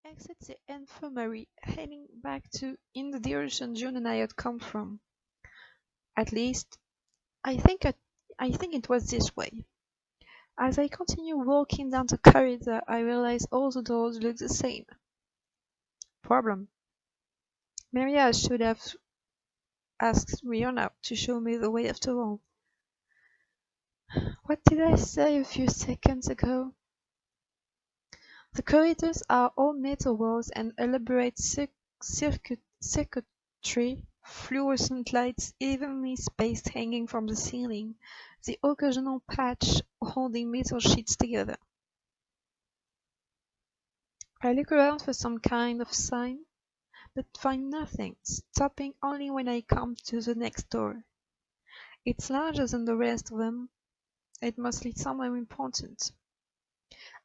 exit the infirmary, heading back to in the direction June and I had come from. At least, I think it, I think it was this way. As I continue walking down the corridor, I realize all the doors look the same. Problem. Maria should have asked Rihanna to show me the way after all. What did I say a few seconds ago? The corridors are all metal walls and elaborate circuitry, fluorescent lights evenly spaced hanging from the ceiling, the occasional patch holding metal sheets together. I look around for some kind of sign, but find nothing, stopping only when I come to the next door. It's larger than the rest of them. It must lead somewhere important.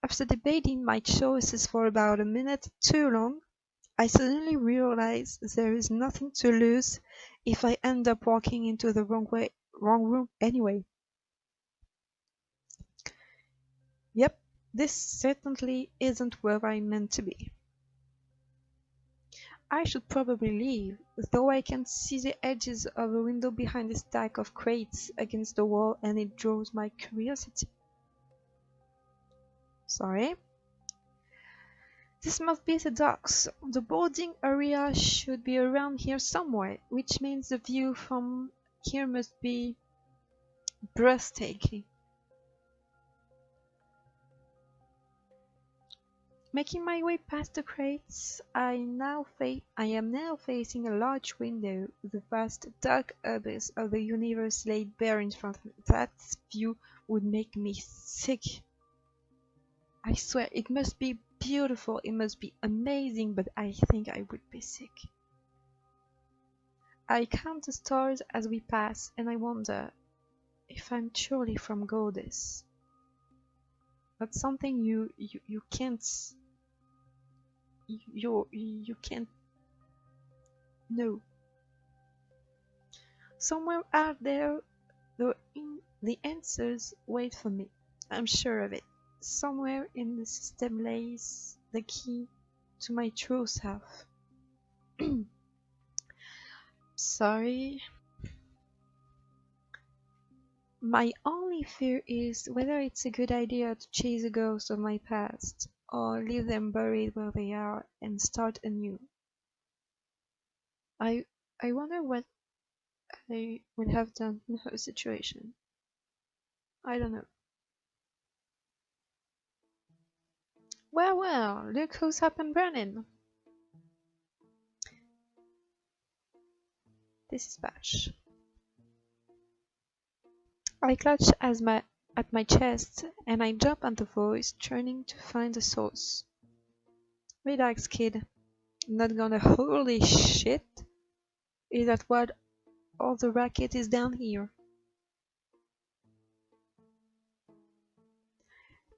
After debating my choices for about a minute too long, I suddenly realize there is nothing to lose if I end up walking into the wrong room anyway. Yep, this certainly isn't where I meant to be. I should probably leave, though I can see the edges of a window behind a stack of crates against the wall and it draws my curiosity. Sorry? This must be the docks. The boarding area should be around here somewhere, which means the view from here must be breathtaking. Making my way past the crates, I am now facing a large window. The vast, dark abyss of the universe laid bare in front of me. That view would make me sick. I swear, it must be beautiful, it must be amazing, but I think I would be sick. I count the stars as we pass, and I wonder if I'm truly from Goddess. That's something you can't you can't know. Somewhere out there, the answers wait for me. I'm sure of it. Somewhere in the system lays the key to my true self. Sorry. My only fear is whether it's a good idea to chase the ghosts of my past, or leave them buried where they are and start anew. I I wonder what I would have done in her situation. I don't know. Well, look who's up and running. This is Bash. I clutch at my chest and I jump at the voice, trying to find the source. Relax, kid. Not gonna holy shit. Is that what all the racket is down here?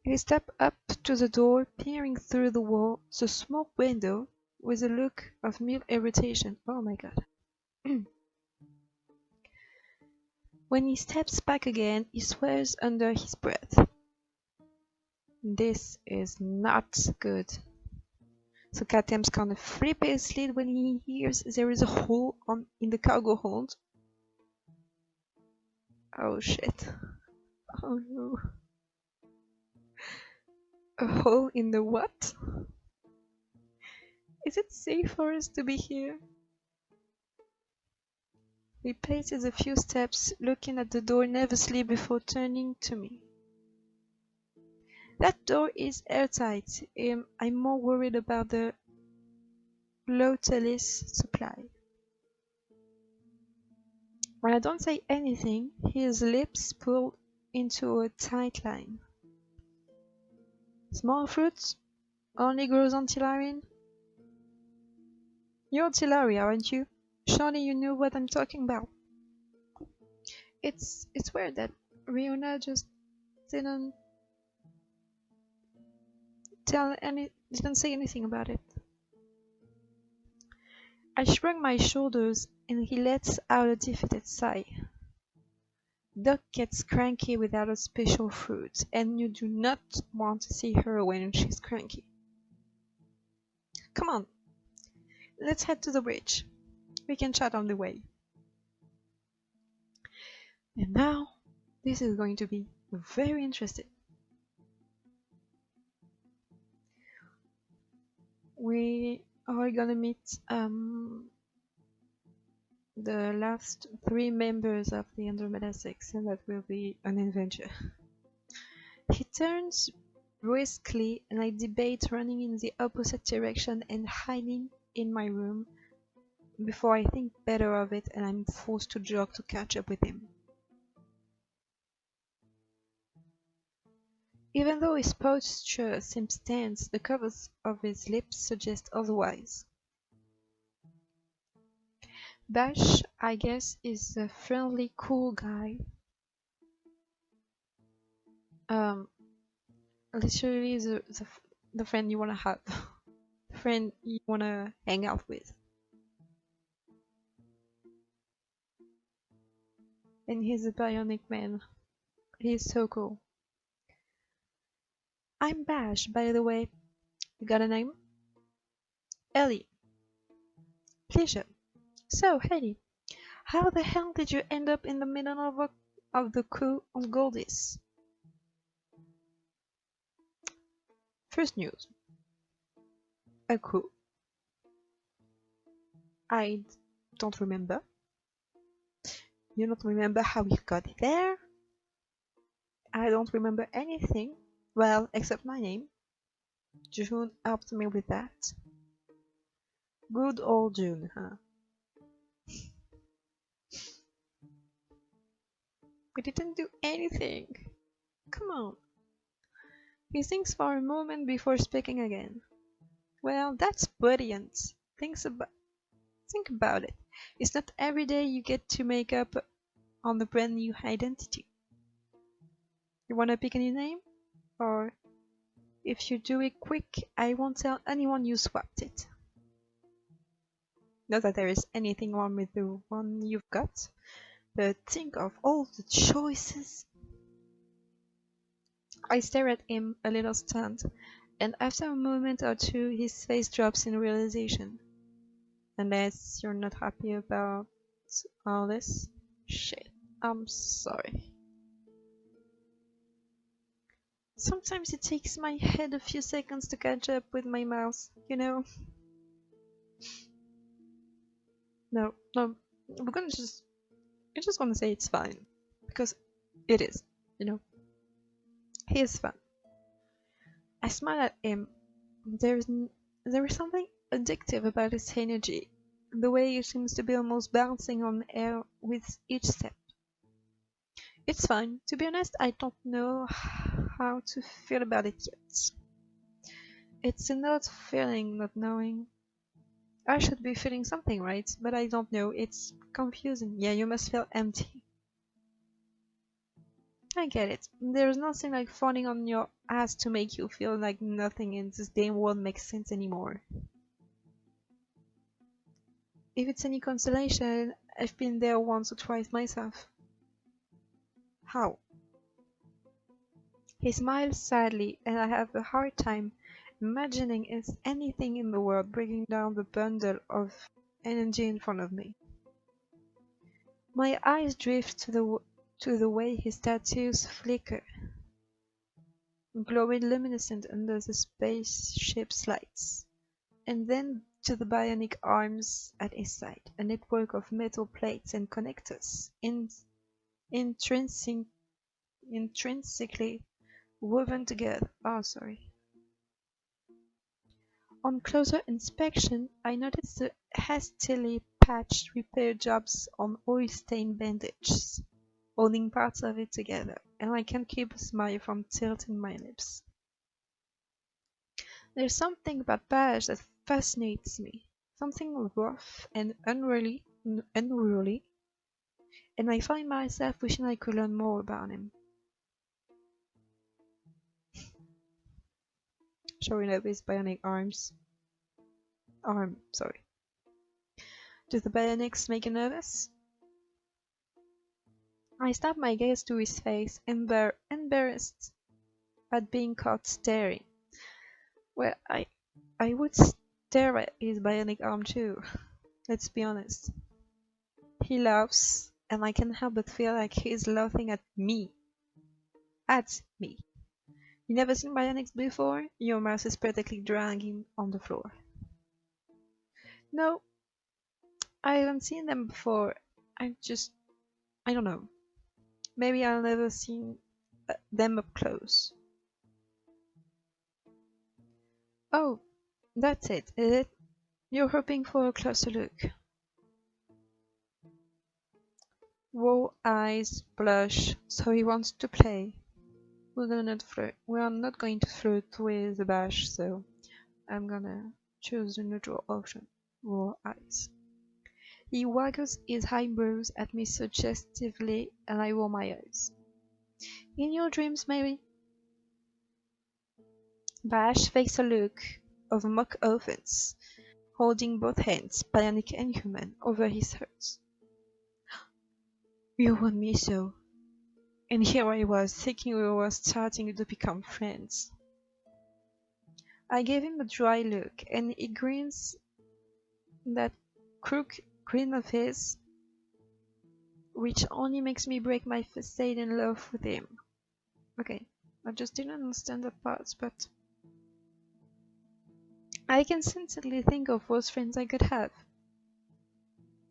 I step up to the door, peering through the small window, with a look of mild irritation. Oh my god. When he steps back again, he swears under his breath. This is not good. So Katem's gonna flip his lid when he hears there is a hole in the cargo hold. Oh shit. Oh no. A hole in the what? Is it safe for us to be here? He paces a few steps, looking at the door nervously before turning to me. That door is airtight. I'm more worried about the Lautalis supply. When I don't say anything, his lips pull into a tight line. Small fruits? Only grows on Tillarian? You're Tillaria, aren't you? Surely you know what I'm talking about. It's weird that Riona just didn't didn't say anything about it. I shrug my shoulders and he lets out a defeated sigh. Duck gets cranky without a special fruit, and you do not want to see her when she's cranky. Come on, let's head to the bridge. We can chat on the way. And now, this is going to be very interesting. We are gonna meet the last 3 members of the Andromeda Six, and that will be an adventure. He turns briskly, and I debate running in the opposite direction and hiding in my room before I think better of it, and I'm forced to jog to catch up with him. Even though his posture seems tense, the curves of his lips suggest otherwise. Bash, I guess, is a friendly, cool guy. Literally the friend you wanna have. The friend you wanna hang out with. And he's a bionic man. He's so cool. I'm Bash, by the way. You got a name? Ellie. Pleasure. So, Ellie, how the hell did you end up in the middle of the coup on Goldis? First news. A coup. I don't remember. You don't remember how we got there? I don't remember anything. Well, except my name. June helped me with that. Good old June, huh? We didn't do anything. Come on. He thinks for a moment before speaking again. Well, that's brilliant. Think about it. It's not every day you get to make up on a brand new identity. You wanna pick a new name? Or if you do it quick, I won't tell anyone you swapped it. Not that there is anything wrong with the one you've got, but think of all the choices. I stare at him, a little stunned, and after a moment or two his face drops in realization. Unless you're not happy about all this? Shit, I'm sorry. Sometimes it takes my head a few seconds to catch up with my mouth, you know? No, I just want to say it's fine. Because it is, you know? He is fun. I smile at him. There is something addictive about his energy, the way he seems to be almost bouncing on air with each step. It's fine. To be honest, I don't know how to feel about it yet. It's an odd feeling, not knowing. I should be feeling something, right? But I don't know. It's confusing. Yeah, you must feel empty. I get it. There's nothing like falling on your ass to make you feel like nothing in this damn world makes sense anymore. If it's any consolation, I've been there once or twice myself. How? He smiles sadly, and I have a hard time imagining anything in the world breaking down the bundle of energy in front of me. My eyes drift to the way his tattoos flicker, glowing luminescent under the spaceship's lights, and then to the bionic arms at his side, a network of metal plates and connectors, intrinsically woven together. Oh, sorry. On closer inspection, I noticed the hastily patched repair jobs on oil-stained bandages, holding parts of it together, and I can't keep a smile from tilting my lips. There's something about Page that fascinates me, something rough and unruly, and I find myself wishing I could learn more about him. Showing up his bionic sorry. Do the bionics make you nervous? I snap my gaze to his face, embarrassed at being caught staring. Well, I would stare at his bionic arm too. Let's be honest. He laughs, and I can't help but feel like he's laughing at me. At me. You never seen bionics before? Your mouse is practically dragging on the floor. No, I haven't seen them before. I don't know. Maybe I'll never seen them up close. Oh, that's it, is it? You're hoping for a closer look. Raw eyes, blush, so he wants to play. We are not going to flirt with the bash, so I'm gonna choose the neutral option. Raw eyes. He waggles his eyebrows at me suggestively, and I roll my eyes. In your dreams, maybe? Bash fakes a look of mock offense, holding both hands, bionic and human, over his heart. You want me so. And here I was, thinking we were starting to become friends. I gave him a dry look, and he grins that crook grin of his, which only makes me break my facade in love with him. Okay, I just didn't understand that part, but I can sensibly think of worse friends I could have.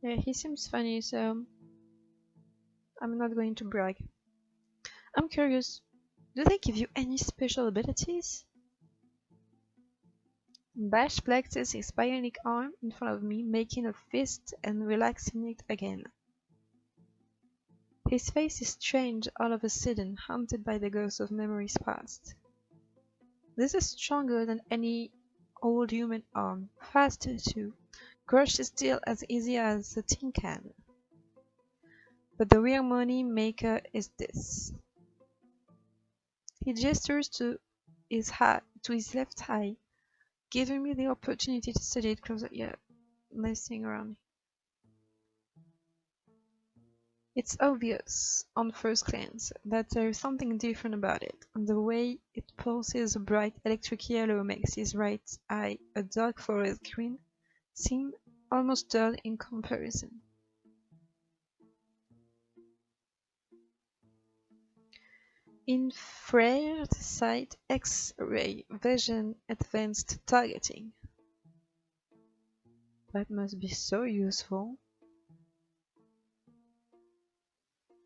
Yeah, he seems funny, so I'm not going to brag. I'm curious, do they give you any special abilities? Bash flexes his bionic arm in front of me, making a fist and relaxing it again. His face is strange all of a sudden, haunted by the ghost of memories past. This is stronger than any old human arm, faster too, crushed steel as easy as a tin can. But the real money maker is this. He gestures to his left eye, giving me the opportunity to study it closer. Yeah, messing around. It's obvious, on first glance, that there is something different about it, and the way it pulses a bright electric yellow makes his right eye, a dark forest green, seem almost dull in comparison. Infrared sight, X-ray vision, advanced targeting. That must be so useful.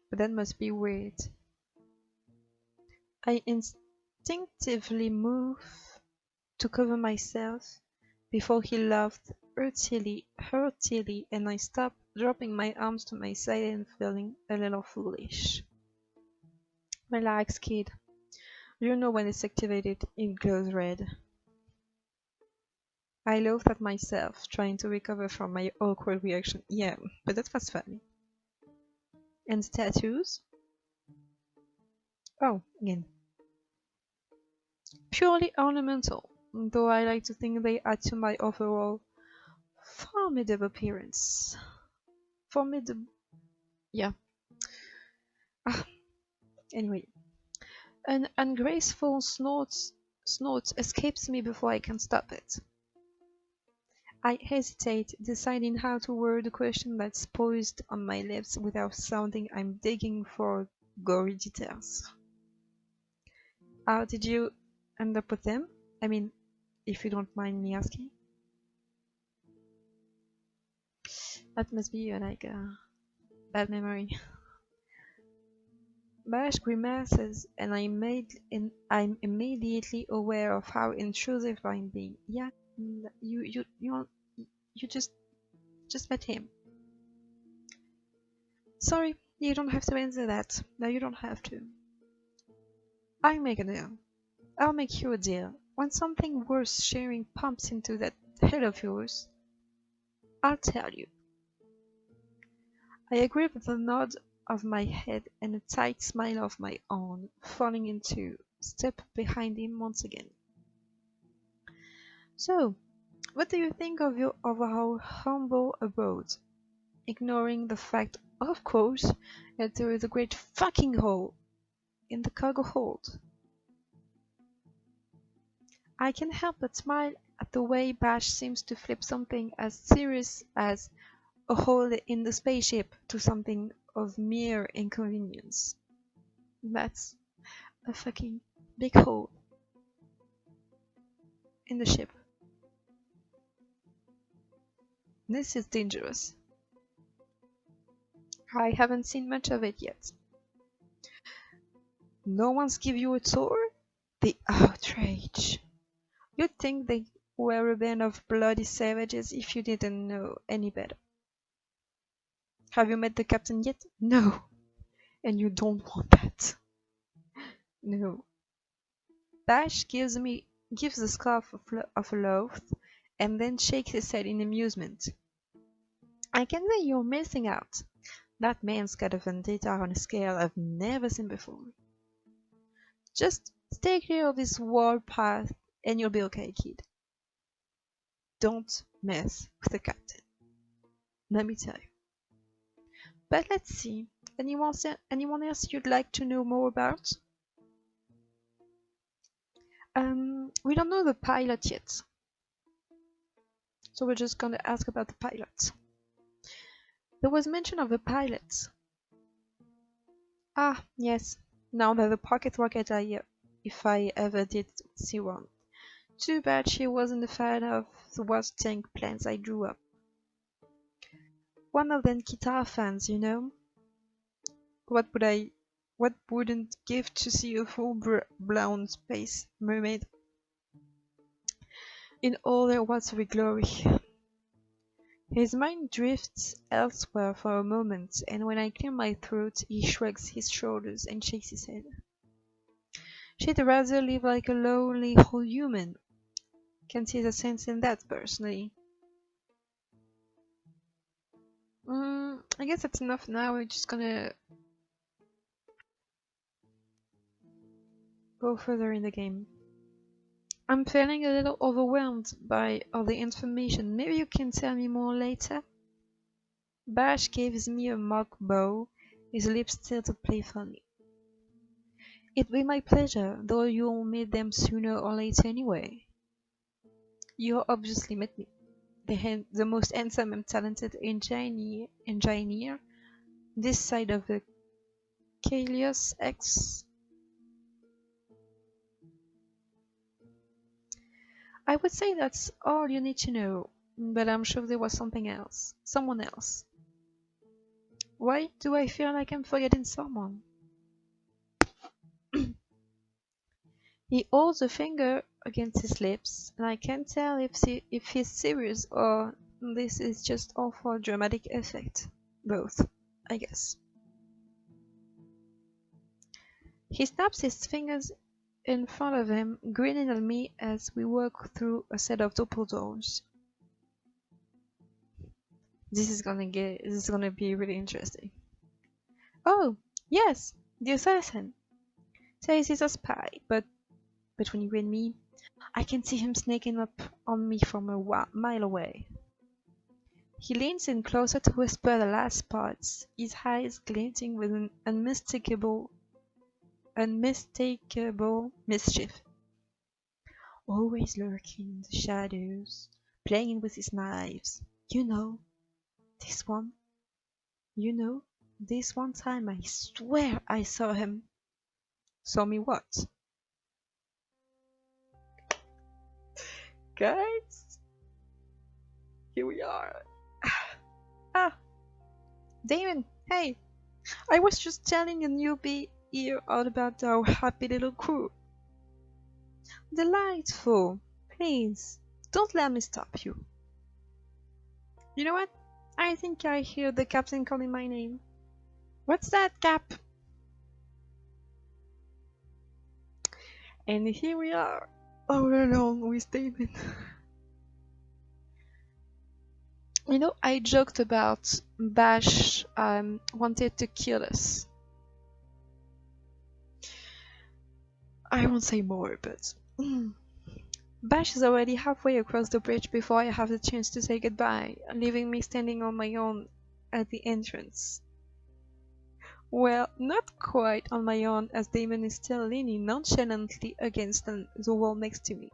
But that must be weird. I instinctively move to cover myself before he laughed heartily, and I stopped, dropping my arms to my side and feeling a little foolish. Relax, kid. You know when it's activated, it glows red. I laughed at myself, trying to recover from my awkward reaction. Yeah, but that was funny. And statues? Oh, again. Purely ornamental, though I like to think they add to my overall formidable appearance. Formidable. Yeah. Ah, anyway. An ungraceful snort escapes me before I can stop it. I hesitate, deciding how to word a question that's poised on my lips without sounding I'm digging for gory details. How did you end up with them? I mean, if you don't mind me asking. That must be like a bad memory. Bash grimaces, and I'm immediately aware of how intrusive I'm being. Yeah, you just met him. Sorry, you don't have to answer that. No, you don't have to. I'll make a deal. I'll make you a deal. When something worth sharing pumps into that head of yours, I'll tell you. I agree with a nod of my head and a tight smile of my own, falling into step behind him once again. So, what do you think of our humble abode? Ignoring the fact, of course, that there is a great fucking hole in the cargo hold. I can help but smile at the way Bash seems to flip something as serious as a hole in the spaceship to something of mere inconvenience. That's a fucking big hole in the ship. This is dangerous. I haven't seen much of it yet. No one's give you a tour? The outrage. You'd think they were a band of bloody savages if you didn't know any better. Have you met the captain yet? No. And you don't want that. No. Bash gives the scarf of a loaf and then shakes his head in amusement. I can say you're missing out. That man's got a vendetta on a scale I've never seen before. Just stay clear of this warpath and you'll be okay, kid. Don't mess with the captain. Let me tell you. But let's see. Anyone else you'd like to know more about? We don't know the pilot yet. So we're just gonna ask about the pilot. There was mention of a pilot. Ah, yes. Now that the pocket rocket if I ever did see one. Too bad she wasn't a fan of the worst tank plans I drew up. One of them guitar fans, you know? What wouldn't give to see a full-blown space mermaid in all their watery glory? His mind drifts elsewhere for a moment, and when I clear my throat, he shrugs his shoulders and shakes his head. She'd rather live like a lonely whole human. Can't see the sense in that, personally. I guess that's enough now. We're just gonna go further in the game. I'm feeling a little overwhelmed by all the information. Maybe you can tell me more later? Bash gives me a mock bow, his lips tilted playfully. It'd be my pleasure, though you'll meet them sooner or later anyway. You obviously met me. The most handsome and talented engineer this side of the Kalios X. I would say that's all you need to know, but I'm sure there was something else. Someone else. Why do I feel like I'm forgetting someone? He holds a finger against his lips, and I can't tell if he's serious or this is just all for dramatic effect. Both, I guess. He snaps his fingers in front of him, grinning at me as we walk through a set of double doors. This is gonna be really interesting. Oh, yes, the assassin. Says he's a spy, but between you and me, I can see him sneaking up on me from a mile away. He leans in closer to whisper the last parts, his eyes glinting with an unmistakable mischief. Always lurking in the shadows, playing with his knives. You know, this one time I swear I saw him. Saw me what? Guys, here we are. Ah, Damon, hey, I was just telling a newbie here all about our happy little crew. Delightful. Please, don't let me stop you. You know what? I think I hear the captain calling my name. What's that, Cap? And here we are, all alone with Damon. You know, I joked about Bash wanted to kill us. I won't say more, but Bash is already halfway across the bridge before I have the chance to say goodbye, leaving me standing on my own at the entrance. Well, not quite on my own, as Damon is still leaning nonchalantly against the wall next to me.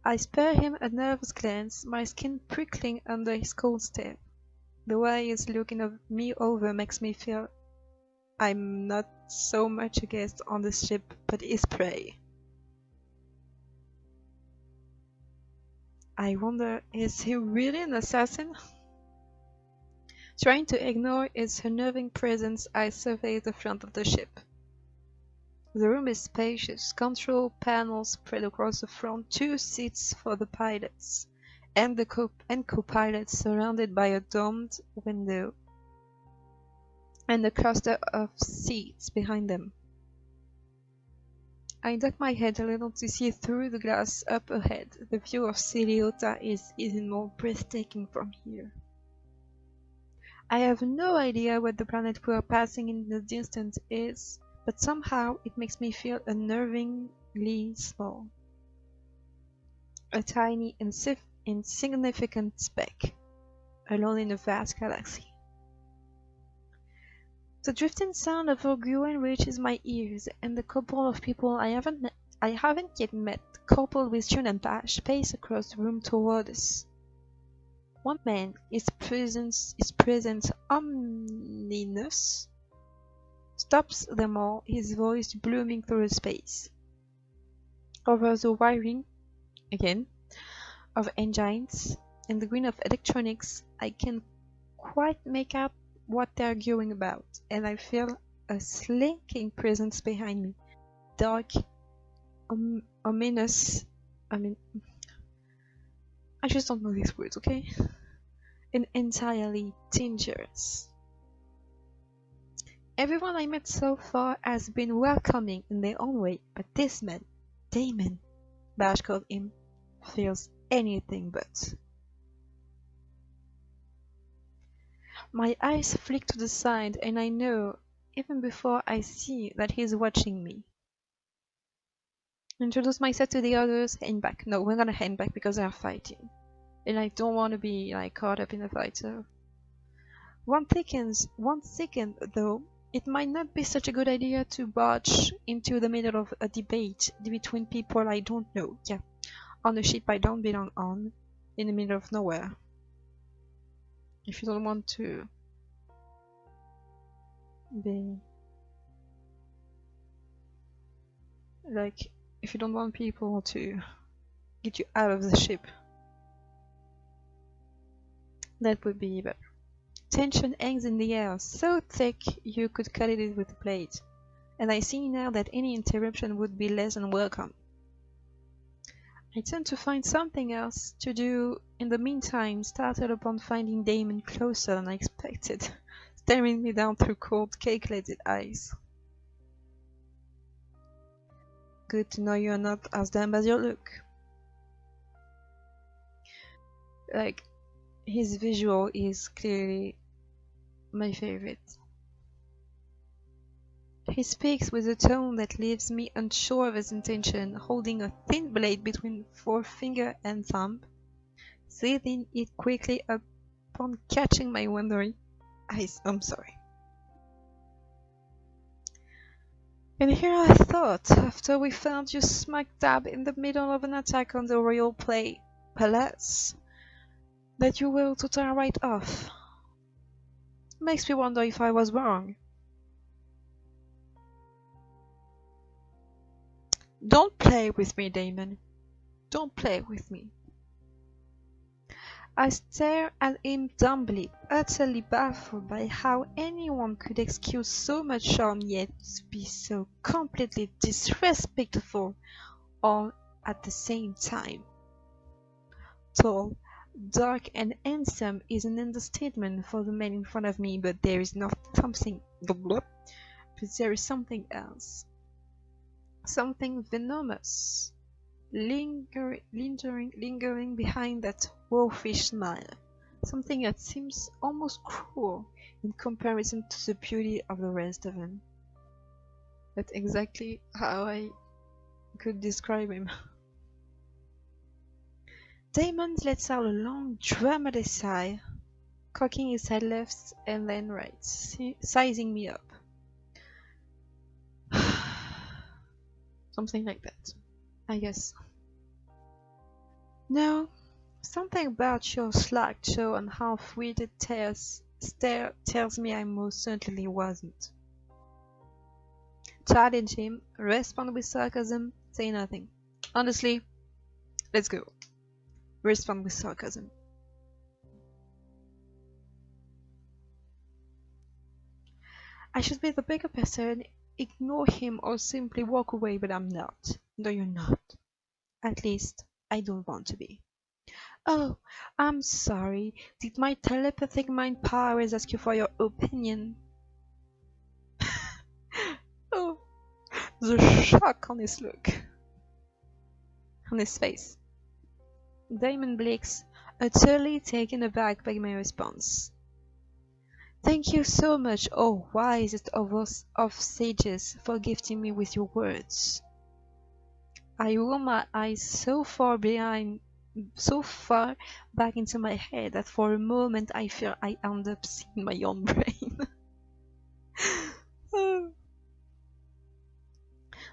I spare him a nervous glance, my skin prickling under his cold stare. The way he's looking me over makes me feel I'm not so much a guest on the ship, but his prey. I wonder, is he really an assassin? Trying to ignore his unnerving presence, I survey the front of the ship. The room is spacious, control panels spread across the front, 2 seats for the pilots, and the co-pilots surrounded by a domed window and a cluster of seats behind them. I duck my head a little to see through the glass up ahead. The view of Ciliota is even more breathtaking from here. I have no idea what the planet we're passing in the distance is, but somehow it makes me feel unnervingly small. A tiny, insignificant speck, alone in a vast galaxy. The drifting sound of arguing reaches my ears, and the couple of people I haven't yet met, coupled with June and Pash, pace across the room toward us. One man, his presence ominous, stops them all, his voice booming through space. Over the wiring, again, of engines and the green of electronics, I can quite make out what they're arguing about, and I feel a slinking presence behind me. Dark, ominous, I just don't know these words, okay? And entirely dangerous. Everyone I met so far has been welcoming in their own way, but this man, Damon, Bash called him, feels anything but. My eyes flick to the side, and I know, even before I see, that he's watching me. Introduce myself to the others, hang back. No, we're gonna hang back because they're fighting. And I don't want to be caught up in a fight, so. One second though, it might not be such a good idea to barge into the middle of a debate between people I don't know. Yeah, on a ship I don't belong on, in the middle of nowhere. If you don't want to be if you don't want people to get you out of the ship, that would be better. Tension hangs in the air, so thick you could cut it with a blade, and I see now that any interruption would be less than welcome. I tend to find something else to do in the meantime, started upon finding Damon closer than I expected, staring me down through cold, cake-lidded eyes. Good to know you're not as dumb as you look. His visual is clearly my favorite. He speaks with a tone that leaves me unsure of his intention, holding a thin blade between forefinger and thumb, seizing it quickly upon catching my wandering eyes. I'm sorry. And here I thought, after we found you smack dab in the middle of an attack on the royal palace, that you were to turn right off. Makes me wonder if I was wrong. Don't play with me, Damon. Don't play with me. I stare at him dumbly, utterly baffled by how anyone could excuse so much charm yet be so completely disrespectful all at the same time. Tall, dark and handsome is an understatement for the man in front of me, but there is something else. Something venomous, lingering behind that wolfish smile. Something that seems almost cruel in comparison to the beauty of the rest of him. That's exactly how I could describe him. Damon lets out a long, dramatic sigh, cocking his head left and then right, sizing me up. Something like that, I guess. No, something about your slack jaw and half-witted stare tells me I most certainly wasn't. Challenge him, respond with sarcasm, say nothing. Honestly, let's go. Respond with sarcasm. I should be the bigger person, ignore him or simply walk away, but I'm not. No, you're not. At least, I don't want to be. Oh, I'm sorry. Did my telepathic mind powers ask you for your opinion? Oh, the shock on his face. Damon blinks, utterly taken aback by my response. Thank you so much, oh wisest of sages, for gifting me with your words. I roll my eyes so far back into my head that for a moment I fear I end up seeing my own brain.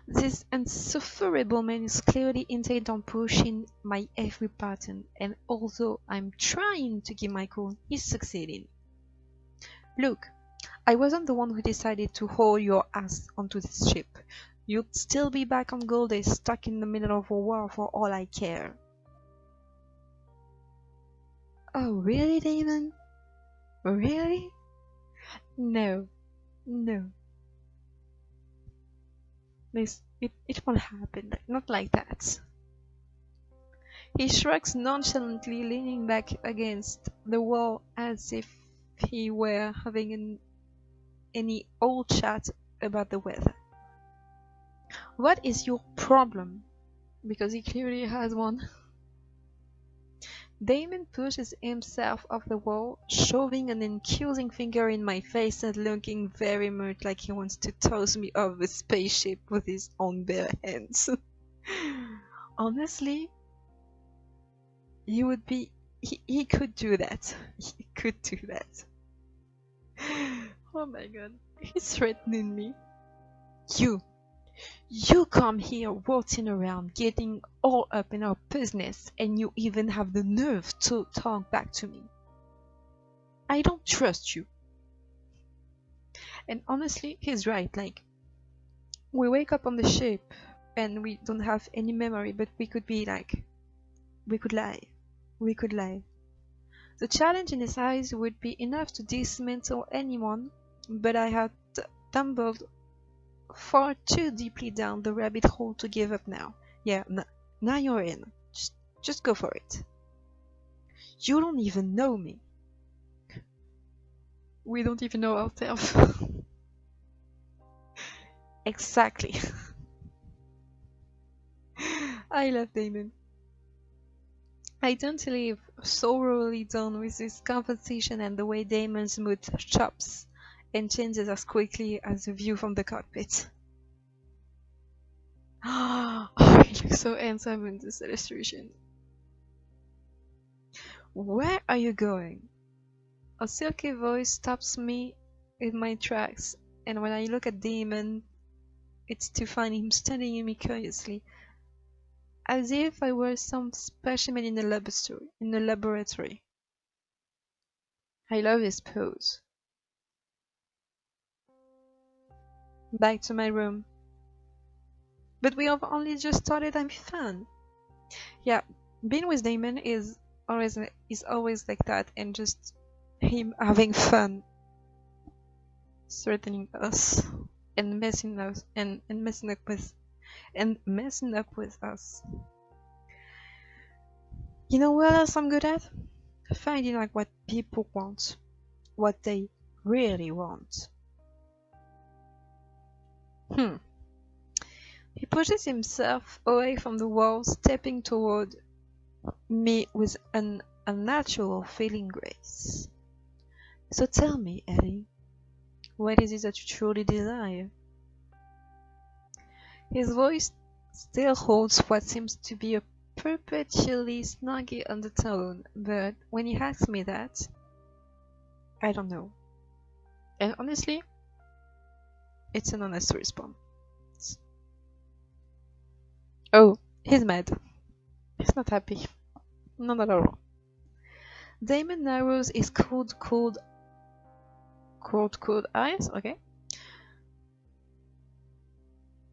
This insufferable man is clearly intent on pushing my every button, and although I'm trying to keep my cool, he's succeeding. Look, I wasn't the one who decided to haul your ass onto this ship. You'd still be back on Goldie, stuck in the middle of a war for all I care. Oh, really, Damon? Really? No, no. It won't happen. Not like that. He shrugs nonchalantly, leaning back against the wall as if he were having any old chat about the weather. What is your problem? Because he clearly has one. Damon pushes himself off the wall, shoving an accusing finger in my face and looking very much like he wants to toss me off the spaceship with his own bare hands. Honestly, he could do that. He could do that. Oh my god, he's threatening me. You come here waltzing around, getting all up in our business, and you even have the nerve to talk back to me. I don't trust you. And honestly, he's right. Like, we wake up on the ship and we don't have any memory, but we could lie. We could lie. The challenge in his eyes would be enough to dismantle anyone, but I had tumbled far too deeply down the rabbit hole to give up now. Yeah, now you're in. Just go for it. You don't even know me. We don't even know ourselves. Exactly. I love Damon. I don't leave thoroughly done with this conversation and the way Damon's mood chops and changes as quickly as the view from the cockpit. Oh, he looks so handsome in this illustration. Where are you going? A silky voice stops me in my tracks, and when I look at Damon, it's to find him studying me curiously, as if I were some specimen in a laboratory. I love his pose. Back to my room. But we have only just started having fun. Yeah, being with Damon is always like that, and just him having fun, threatening us, and messing us and messing up with us. You know what else I'm good at? Finding out what people want, what they really want. He pushes himself away from the wall, stepping toward me with an unnatural feeling grace. So tell me, Ellie, what is it that you truly desire? His voice still holds what seems to be a perpetually snuggy undertone, but when he asks me that, I don't know. And honestly, it's an honest response. Oh, he's mad. He's not happy. Not at all. Damon narrows his cold eyes, okay?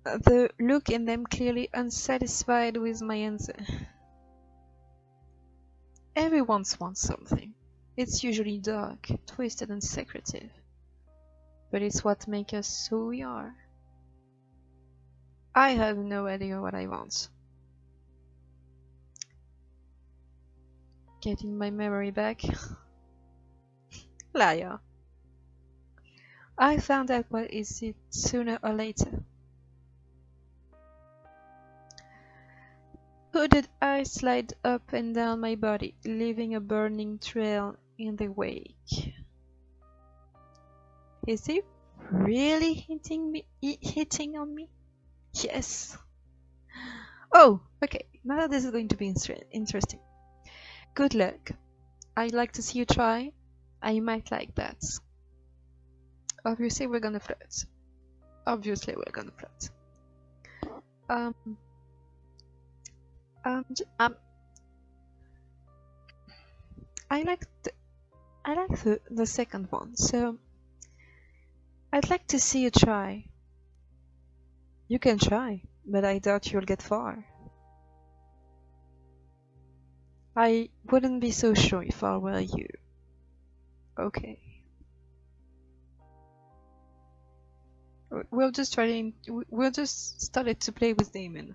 The look in them clearly unsatisfied with my answer. Everyone wants something. It's usually dark, twisted and secretive. But it's what makes us who we are. I have no idea what I want. Getting my memory back? Liar. I found out what is it sooner or later. Hooded eyes slide up and down my body, leaving a burning trail in the wake. Is he really hitting on me? Yes. Oh, okay. Now this is going to be interesting. Good luck. I'd like to see you try. I might like that. Obviously, we're gonna flirt. Obviously, we're gonna flirt. Um, j- um, I like the second one, so I'd like to see you try. You can try, but I doubt you'll get far. I wouldn't be so sure if I were you. Okay. We'll just started to play with Damon.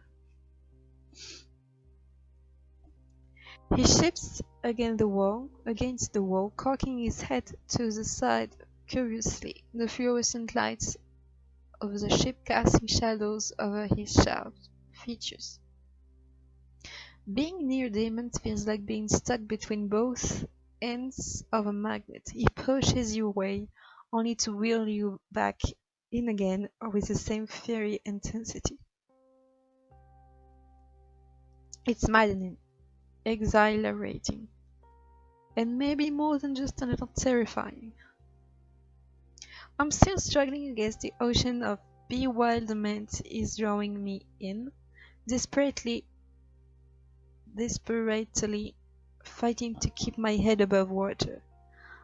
He shifts against the wall, cocking his head to the side curiously, the fluorescent lights of the ship casting shadows over his sharp features. Being near Damon feels like being stuck between both ends of a magnet. He pushes you away, only to wheel you back in again with the same fiery intensity. It's maddening, exhilarating, and maybe more than just a little terrifying. I'm still struggling against the ocean of bewilderment is drawing me in, desperately fighting to keep my head above water,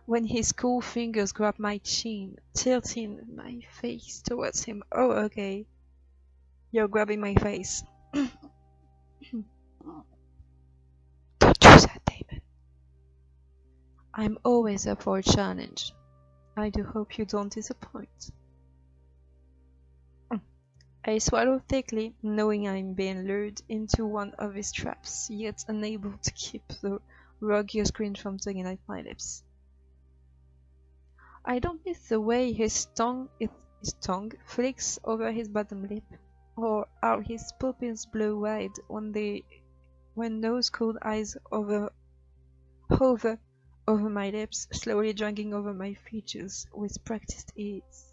when his cool fingers grab my chin, tilting my face towards him. Oh, okay. You're grabbing my face. Don't do that, Damon. I'm always up for a challenge. I do hope you don't disappoint. I swallow thickly, knowing I'm being lured into one of his traps, yet unable to keep the rugged grin from tugging at my lips. I don't miss the way his tongue flicks over his bottom lip, or how his pupils blow wide when those cold eyes hover over my lips, slowly dragging over my features with practiced ease.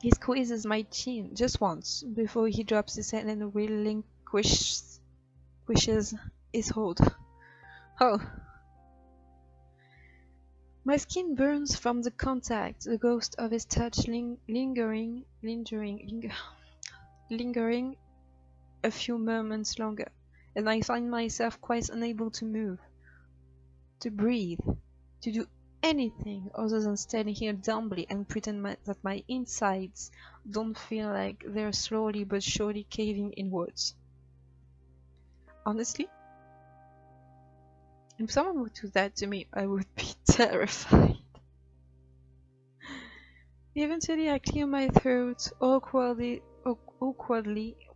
He squeezes my chin just once before he drops his head and relinquishes his hold. Oh! My skin burns from the contact, the ghost of his touch lingering a few moments longer, and I find myself quite unable to move, to breathe, to do anything other than stand here dumbly and pretend that my insides don't feel like they're slowly but surely caving inwards. Honestly, if someone would do that to me, I would be terrified. Eventually, I clear my throat awkwardly,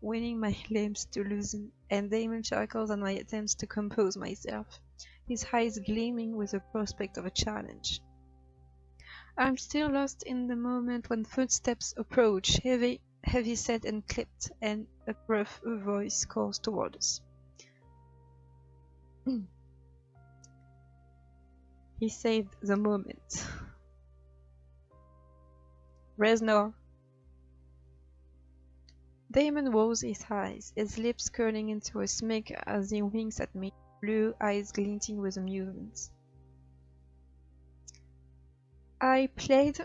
waiting my limbs to loosen, and Damon chuckles at my attempts to compose myself, his eyes gleaming with the prospect of a challenge. I'm still lost in the moment when footsteps approach, heavy set and clipped, and a gruff voice calls toward us. He saved the moment. Reznor. Damon rolls his eyes, his lips curling into a smirk as he winks at me, blue eyes glinting with amusement. I played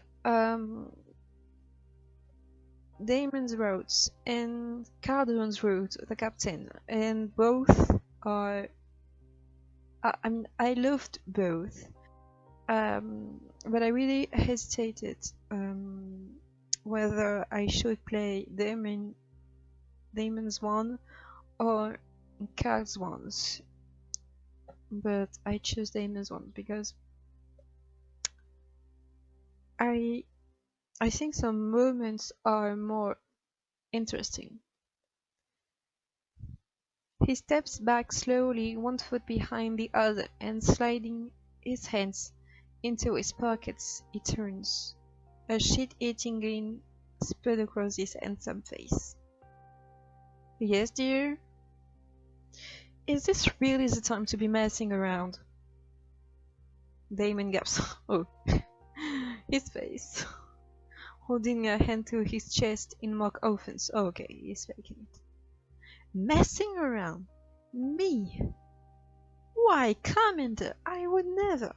Damon's route and Calderon's route, the captain, and both are I mean, I loved both, but I really hesitated whether I should play Damon's one or Carl's ones. But I chose Damon's one because I I think some moments are more interesting. He steps back slowly, one foot behind the other, and sliding his hands into his pockets, he turns. A shit-eating grin spread across his handsome face. Yes, dear? Is this really the time to be messing around? Damon gasps. Oh, his face. Holding a hand to his chest in mock offense. Okay, he's faking it. Messing around? Me? Why, Commander, I would never.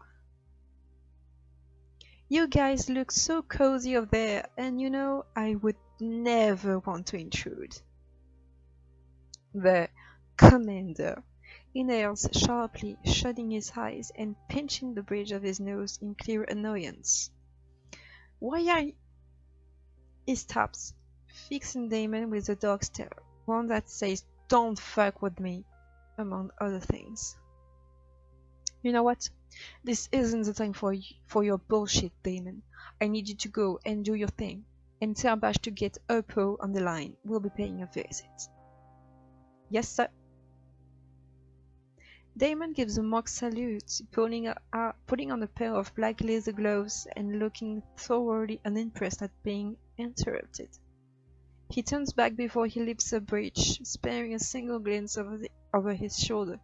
You guys look so cozy up there, and you know I would never want to intrude. The Commander inhales sharply, shutting his eyes and pinching the bridge of his nose in clear annoyance. Why are He stops, fixing Damon with a dog stare, one that says, "Don't fuck with me," among other things. You know what? This isn't the time for your bullshit, Damon. I need you to go and do your thing, and tell Bash to get Uppo on the line. We'll be paying a visit. Yes, sir. Damon gives a mock salute, putting on a pair of black leather gloves and looking thoroughly unimpressed at being interrupted. He turns back before he leaps the bridge, sparing a single glance over his shoulder.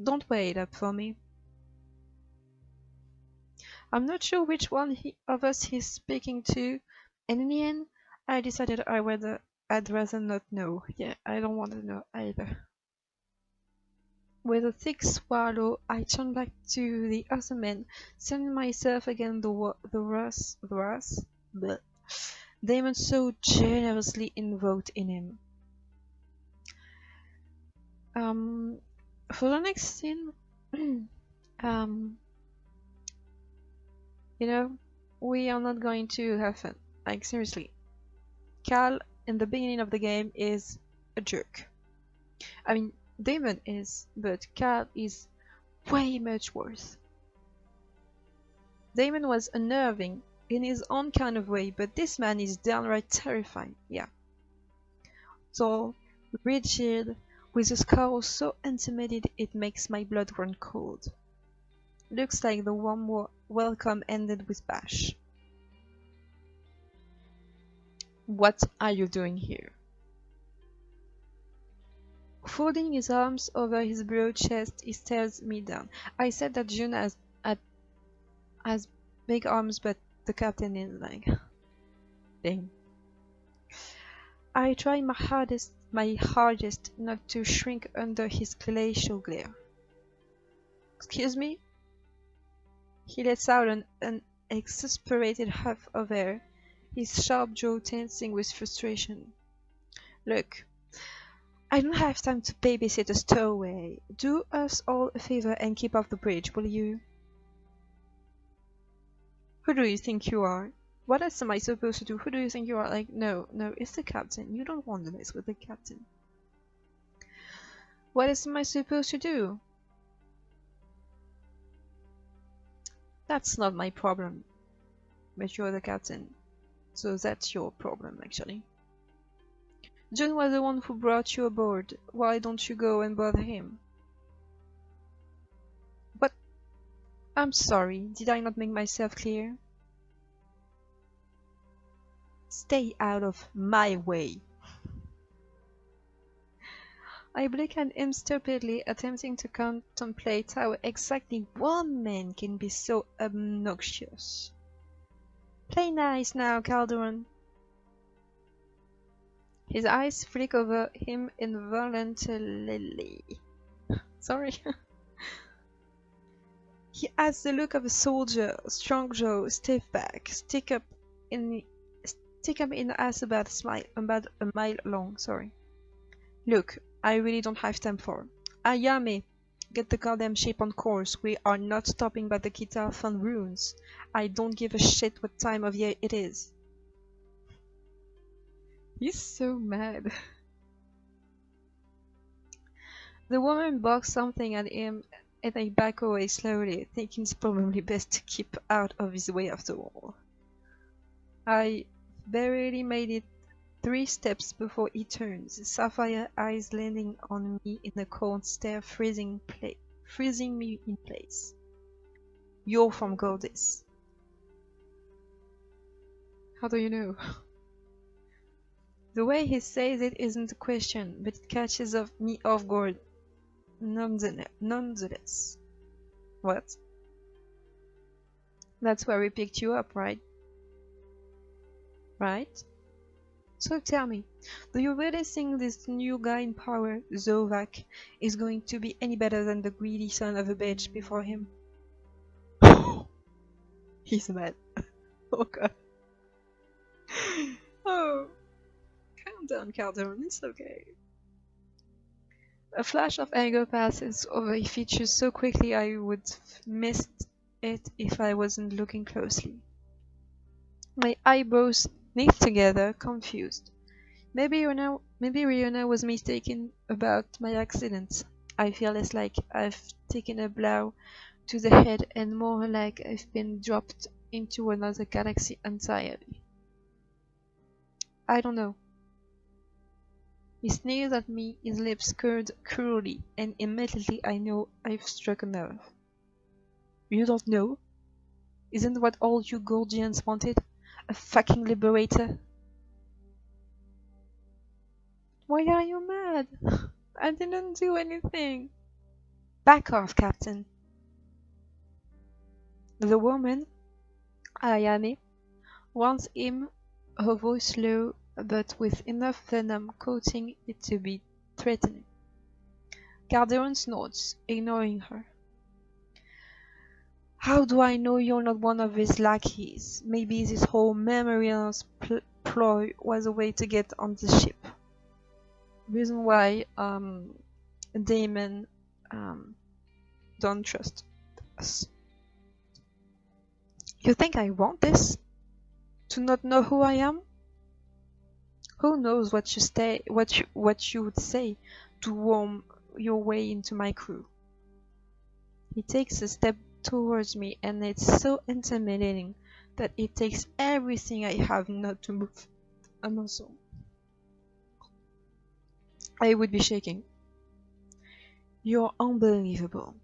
Don't wait up for me. I'm not sure which one of us he's speaking to, and in the end, I decided I'd rather not know. Yeah, I don't want to know either. With a thick swallow, I turn back to the other man, sending myself against the Russ, but Damon so generously invoked in him. For the next scene, um, you know, we are not going to have fun. Like, seriously. Cal, in the beginning of the game, is a jerk. I mean, Damon is, but Cal is way much worse. Damon was unnerving in his own kind of way, but this man is downright terrifying, yeah. Tall, rigid, with a scowl so intimidated it makes my blood run cold. Looks like the warm welcome ended with Bash. What are you doing here? Folding his arms over his broad chest, he stares me down. I said that June has big arms, but the captain is like... Dang. I try my hardest not to shrink under his glacial glare. Excuse me? He lets out an exasperated huff of air, his sharp jaw tensing with frustration. Look, I don't have time to babysit a stowaway. Do us all a favor and keep off the bridge, will you? Who do you think you are? What else am I supposed to do? Who do you think you are? Like, no, it's the captain. You don't want to mess with the captain. What else am I supposed to do? That's not my problem. But you're the captain. So that's your problem, actually. John was the one who brought you aboard. Why don't you go and bother him? But... I'm sorry, did I not make myself clear? Stay out of my way. I blink at him stupidly, attempting to contemplate how exactly one man can be so obnoxious. Play nice now, Calderon. His eyes flick over him involuntarily. Sorry. He has the look of a soldier, strong jaw, stiff back, stick up in the ass about a mile long. Sorry. Look, I really don't have time for Ayame. Get the goddamn ship on course. We are not stopping by the Kitalfan ruins. I don't give a shit what time of year it is. He's so mad. The woman barks something at him and I back away slowly, thinking it's probably best to keep out of his way after all. I barely made it 3 steps before he turns, sapphire eyes landing on me in a cold stare, freezing me in place. You're from Goddess. How do you know? The way he says it isn't a question, but it catches me off guard nonetheless. What? That's where we picked you up, right? Right? So tell me, do you really think this new guy in power, Zovak, is going to be any better than the greedy son of a bitch before him? He's mad. Oh god. Oh. Calm down, Calderon, it's okay. A flash of anger passes over his features so quickly I would have missed it if I wasn't looking closely. My eyebrows knit together, confused. Maybe Rihanna was mistaken about my accident. I feel less like I've taken a blow to the head and more like I've been dropped into another galaxy entirely. I don't know. He sneers at me, his lips curled cruelly, and immediately I know I've struck a nerve. You don't know? Isn't what all you Gordians wanted? A fucking liberator? Why are you mad? I didn't do anything. Back off, Captain. The woman, Ayane, wants him, her voice low, but with enough venom coating it to be threatening. Calderon snorts, ignoring her. How do I know you're not one of his lackeys? Maybe this whole memory loss ploy was a way to get on the ship. Reason why Damon don't trust us. You think I want this? To not know who I am? Who knows what you would say to worm your way into my crew? He takes a step towards me and it's so intimidating that it takes everything I have not to move a muscle. I would be shaking. You're unbelievable.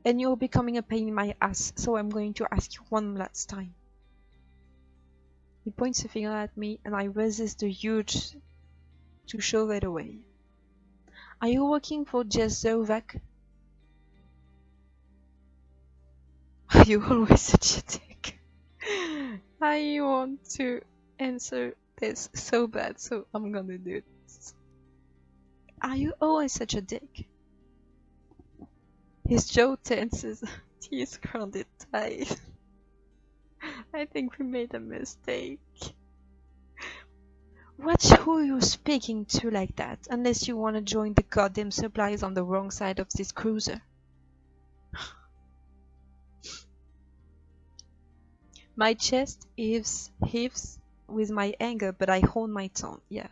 And you're becoming a pain in my ass, so I'm going to ask you one last time. He points a finger at me and I resist the urge to shove it away. Are you working for Jess Zovak? Are you always such a dick? I want to answer this so bad, so I'm gonna do it. Are you always such a dick? His jaw tenses, teeth grounded tight. I think we made a mistake. Watch who you're speaking to like that, unless you want to join the goddamn supplies on the wrong side of this cruiser. My chest heaves with my anger, but I hold my tongue, yeah.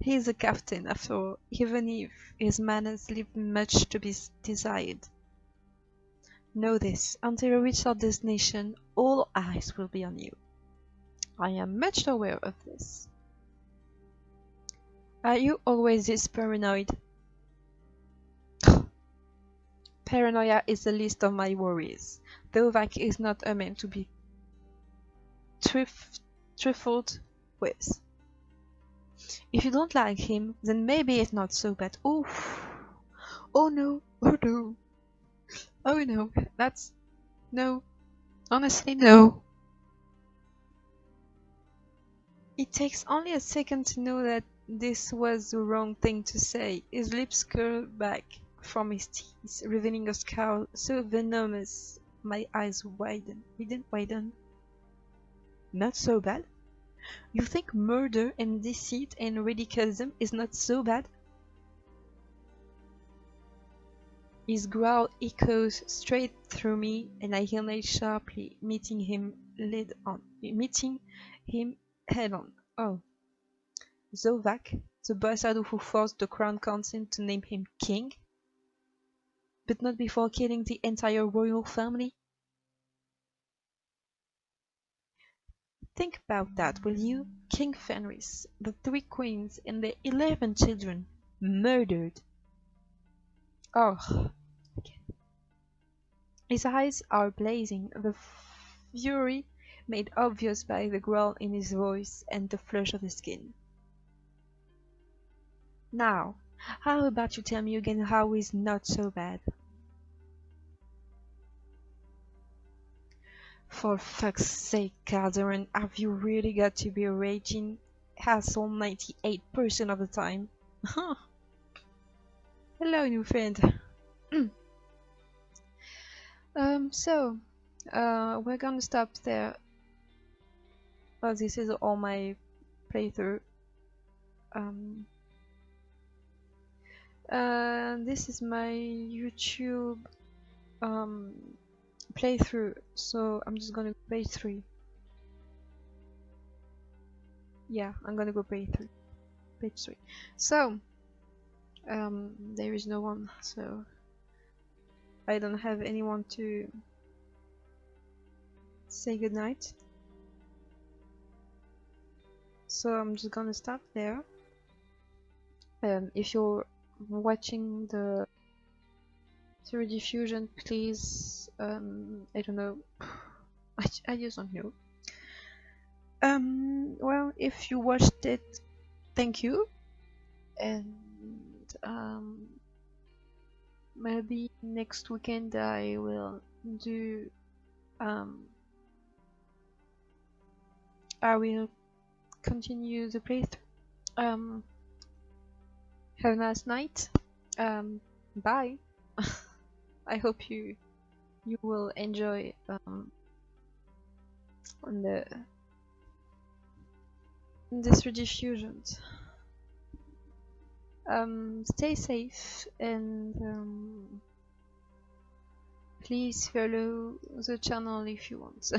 He's a captain, after all, even if his manners leave much to be desired. Know this, until you reach our destination, all eyes will be on you. I am much aware of this. Are you always this paranoid? Paranoia is the least of my worries. Dovak is not a man to be trifled with. If you don't like him, then maybe it's not so bad. Oof. Oh no, oh no. Oh no, that's... no. Honestly, no. It takes only a second to know that this was the wrong thing to say. His lips curl back from his teeth, revealing a scowl so venomous my eyes widen. Not so bad? You think murder and deceit and radicalism is not so bad? His growl echoes straight through me, and I inhale sharply, meeting him head on. Oh, Zovak, the bastard who forced the crown council to name him king? But not before killing the entire royal family? Think about that, will you? King Fenris, the 3 queens, and their 11 children murdered. Oh, his eyes are blazing, the fury made obvious by the growl in his voice and the flush of his skin. Now, how about you tell me again how he's not so bad? For fuck's sake, Calderon, have you really got to be a raging asshole 98% of the time? Hello, new friend. So, we're gonna stop there. This is all my playthrough. This is my YouTube playthrough, so I'm just gonna go page 3. Yeah, I'm gonna go page 3. So, there is no one, so I don't have anyone to say goodnight. So I'm just gonna stop there. If you're watching the rediffusion, please, I don't know, I just don't know. Well, if you watched it, thank you, and maybe next weekend I will do, I will continue the playthrough. Have a nice night. Bye. I hope you will enjoy on this rediffusions. Stay safe and please follow the channel if you want.